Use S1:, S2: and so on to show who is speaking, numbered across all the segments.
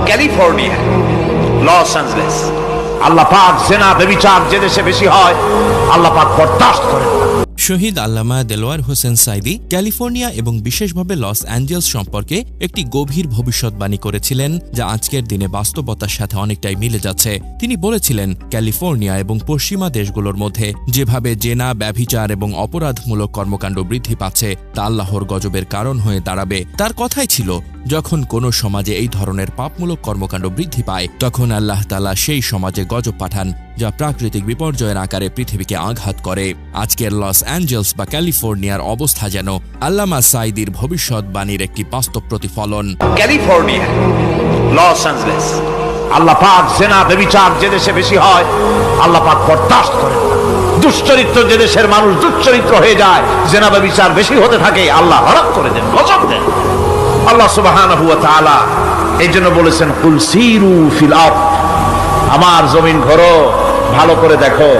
S1: California, Los Angeles. আল্লাহ পাক জেনা ব্যভিচার যে দেশে বেশি হয় আল্লাহ পাক বরদাস্ত করেন না।
S2: শহীদ আল্লামা দেলোয়ার হোসেন সাঈদী ক্যালিফোর্নিয়া এবং বিশেষভাবে লস অ্যাঞ্জেলস সম্পর্কে একটি গভীর ভবিষ্যৎবাণী করেছিলেন, যা আজকের দিনে বাস্তবতার সাথে অনেকটাই মিলে যাচ্ছে। তিনি বলেছিলেন, ক্যালিফোর্নিয়া এবং পশ্চিমা দেশগুলোর মধ্যে যেভাবে জেনা, ব্যভিচার এবং অপরাধমূলক কর্মকাণ্ড বৃদ্ধি পাচ্ছে তা আল্লাহর গজবের কারণ হয়ে দাঁড়াবে। তার কথাই ছিল, যখন কোনো সমাজে এই ধরনের পাপমূলক কর্মকাণ্ড বৃদ্ধি পায় তখন আল্লাহ তাআলা সেই সমাজে গজব পাঠান, যা প্রাকৃতিক বিপর্যয়ের আকারে পৃথিবীকে আঘাত করে। আজকের লস অ্যাঞ্জেলস বা ক্যালিফোর্নিয়ার অবস্থা যেন আল্লামা সাঈদীর ভবিষ্যৎবাণীর একটি বাস্তব প্রতিফলন।
S1: California, Los Angeles. আল্লাহ পাক জেনা ব্যভিচার যে দেশে বেশি হয় আল্লাহ পাক বরদাস্ত করেন না। দুশ্চরিত্র যে দেশের মানুষ দুশ্চরিত্র হয়ে যায়, জেনা ব্যভিচার বেশি হতে থাকে, আল্লাহ হরক করে দেন, গজব দেন। আল্লাহ সুবহানাহু ওয়া তাআলা এই জন্য বলেছেন, কুল সিরু ফিল আরদ, আমার জমিন ঘোরো, ভালো করে দেখো,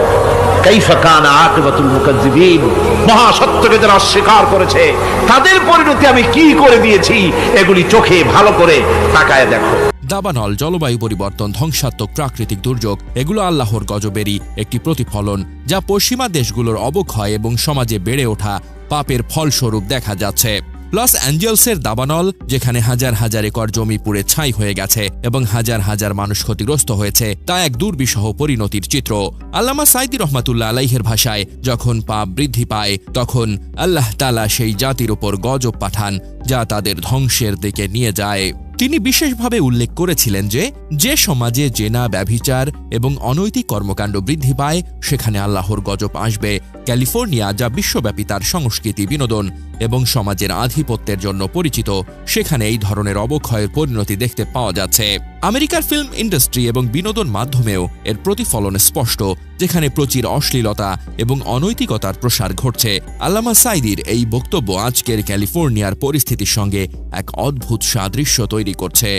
S1: কাইফা কানা আকিবাতুল মুকাজ্জিবিন, মহাসত্যকে যারা অস্বীকার করেছে তাদের পরিণতি আমি কি করে দিয়েছি, এগুলি চোখে ভালো করে তাকায় দেখো।
S2: দাবানল, জলবায়ু পরিবর্তন, ধ্বংসাত্মক প্রাকৃতিক দুর্যোগ, এগুলো আল্লাহর গজবেরই একটি প্রতিফলন, যা পশ্চিমা দেশগুলোর অবক্ষয় এবং সমাজে বেড়ে ওঠা পাপের ফলস্বরূপ দেখা যাচ্ছে। লস অ্যাঞ্জেলসের দাবানল, যেখানে হাজার হাজার একর জমি পুড়ে ছাই হয়ে গেছে এবং হাজার হাজার মানুষ ক্ষতিগ্রস্ত হয়েছে, তা এক দুর্বিষহ পরিণতির চিত্র। আল্লামা সাঈদী রহমাতুল্লাহ আলাইহির ভাষায়, যখন পাপ বৃদ্ধি পায় তখন আল্লাহ তাআলা সেই জাতির উপর গজব পাঠান, যা তাদের ধ্বংসের দিকে নিয়ে যায়। তিনি বিশেষভাবে উল্লেখ করেছিলেন যে সমাজে জেনা, ব্যভিচার এবং অনৈতিক কর্মকাণ্ড বৃদ্ধি পায় সেখানে আল্লাহর গজব আসবে। ক্যালিফোর্নিয়া, যা বিশ্বব্যাপী তার সংস্কৃতি, বিনোদন এবং সমাজের আধিপত্যের জন্য পরিচিত, সেখানে এই ধরনের অবক্ষয়ের পরিণতি দেখতে পাওয়া যাচ্ছে। আমেরিকার ফিল্ম ইন্ডাস্ট্রি এবং বিনোদন মাধ্যমেও এর প্রতিফলন স্পষ্ট, যেখানে প্রচুর অশ্লীলতা এবং অনৈতিকতার প্রসার ঘটছে। আল্লামা সাঈদীর এই বক্তব্য আজকের ক্যালিফোর্নিয়ার পরিস্থিতির সঙ্গে এক অদ্ভুত সাদৃশ্য তৈরি করছে।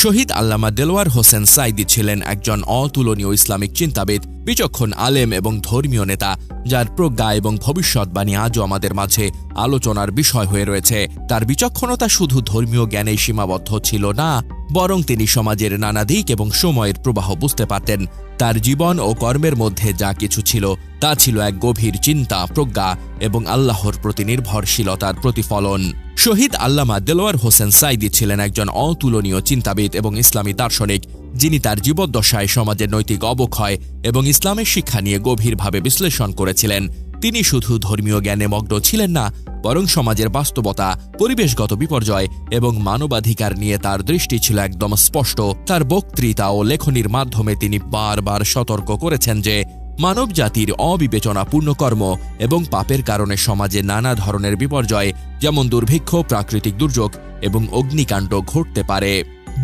S2: শহীদ আল্লামা দেলোয়ার হোসেন সাঈদী ছিলেন একজন অতুলনীয় ইসলামিক চিন্তাবিদ, বিচক্ষণ আলেম এবং ধর্মীয় নেতা, যার প্রজ্ঞা এবং ভবিষ্যৎবাণী আজও আমাদের মাঝে আলোচনার বিষয় হয়ে রয়েছে। তার বিচক্ষণতা শুধু ধর্মীয় জ্ঞানেই সীমাবদ্ধ ছিল না, বরং তিনি সমাজের নানা দিক এবং সময়ের প্রবাহ বুঝতে পারতেন। তার জীবন ও কর্মের মধ্যে যা কিছু ছিল তা ছিল এক গভীর চিন্তা, প্রজ্ঞা এবং আল্লাহর প্রতি নির্ভরশীলতার প্রতিফলন। শহীদ আল্লামা দেলোয়ার হোসেন সাঈদী ছিলেন একজন অতুলনীয় চিন্তাবিদ এবং ইসলামী দার্শনিক, যিনি তার জীবদ্দশায় সমাজের নৈতিক অবক্ষয় এবং ইসলামের শিক্ষা নিয়ে গভীরভাবে বিশ্লেষণ করেছিলেন। তিনি শুধু ধর্মীয় জ্ঞানে মগ্ন ছিলেন না, বরং সমাজের বাস্তবতা, পরিবেশগত বিপর্যয় এবং মানবাধিকার নিয়ে তার দৃষ্টি ছিল একদম স্পষ্ট। তার বক্তৃতা ও লেখনীর মাধ্যমে তিনি বারবার সতর্ক করেছেন যে মানব জাতির অবিবেচনাপূর্ণ কর্ম এবং পাপের কারণে সমাজে নানা ধরনের বিপর্যয়, যেমন দুর্ভিক্ষ, প্রাকৃতিক দুর্যোগ এবং অগ্নিকাণ্ড ঘটতে পারে।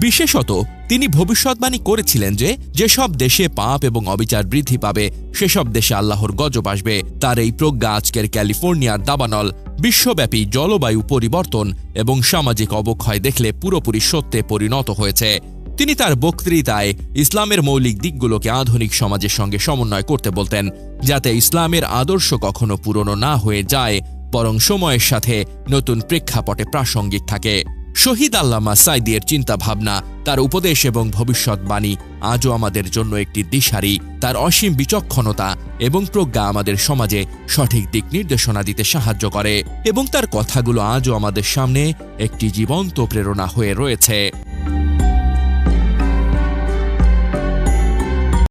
S2: বিশেষত তিনি ভবিষ্যৎবাণী করেছিলেন যে যেসব দেশে পাপ এবং অবিচার বৃদ্ধি পাবে সেসব দেশে আল্লাহর গজব আসবে। তার এই প্রজ্ঞা আজকের ক্যালিফোর্নিয়ার দাবানল, বিশ্বব্যাপী জলবায়ু পরিবর্তন এবং সামাজিক অবক্ষয় দেখলে পুরোপুরি সত্যে পরিণত হয়েছে। তিনি তার বক্তৃতায় ইসলামের মৌলিক দিকগুলোকে আধুনিক সমাজের সঙ্গে সমন্বয় করতে বলতেন, যাতে ইসলামের আদর্শ কখনো পুরনো না হয়ে যায়, বরং সময়ের সাথে নতুন প্রেক্ষাপটে প্রাসঙ্গিক থাকে। শহীদ আল্লামা সাঈদীর চিন্তা ভাবনা, তার উপদেশ এবং ভবিষ্যৎবাণী আজও আমাদের জন্য একটি দিশারি। তার অসীম বিচক্ষণতা এবং প্রজ্ঞা আমাদের সমাজে সঠিক দিক নির্দেশনা দিতে সাহায্য করে এবং তার কথাগুলো আজও আমাদের সামনে একটি জীবন্ত প্রেরণা হয়ে রয়েছে।